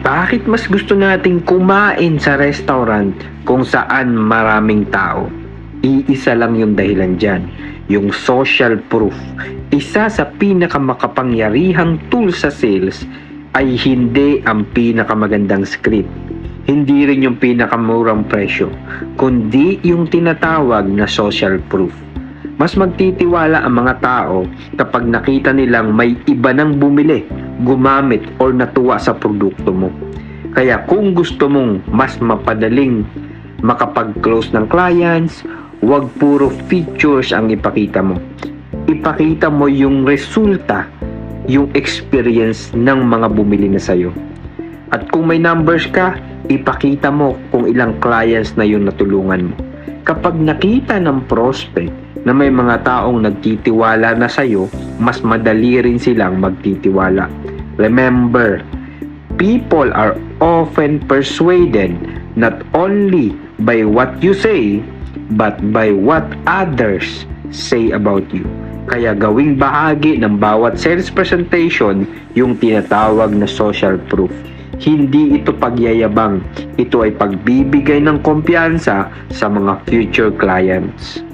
Bakit mas gusto nating kumain sa restaurant kung saan maraming tao? Iisa lang yung dahilan dyan, yung social proof. Isa sa pinakamakapangyarihang tool sa sales ay hindi ang pinakamagandang script. Hindi rin yung pinakamurang presyo, kundi yung tinatawag na social proof. Mas magtitiwala ang mga tao kapag nakita nilang may iba nang bumili, gumamit or natuwa sa produkto mo. Kaya kung gusto mong mas mapadaling makapag-close ng clients, huwag puro features ang ipakita mo. Ipakita mo yung resulta, yung experience ng mga bumili na sa'yo. At kung may numbers ka, ipakita mo kung ilang clients na yung natulungan mo. Kapag nakita ng prospect na may mga taong nagtitiwala na sa'yo, mas madali rin silang magtitiwala. Remember, people are often persuaded not only by what you say, but by what others say about you. Kaya gawing bahagi ng bawat sales presentation yung tinatawag na social proof. Hindi ito pagyayabang, ito ay pagbibigay ng kumpiyansa sa mga future clients.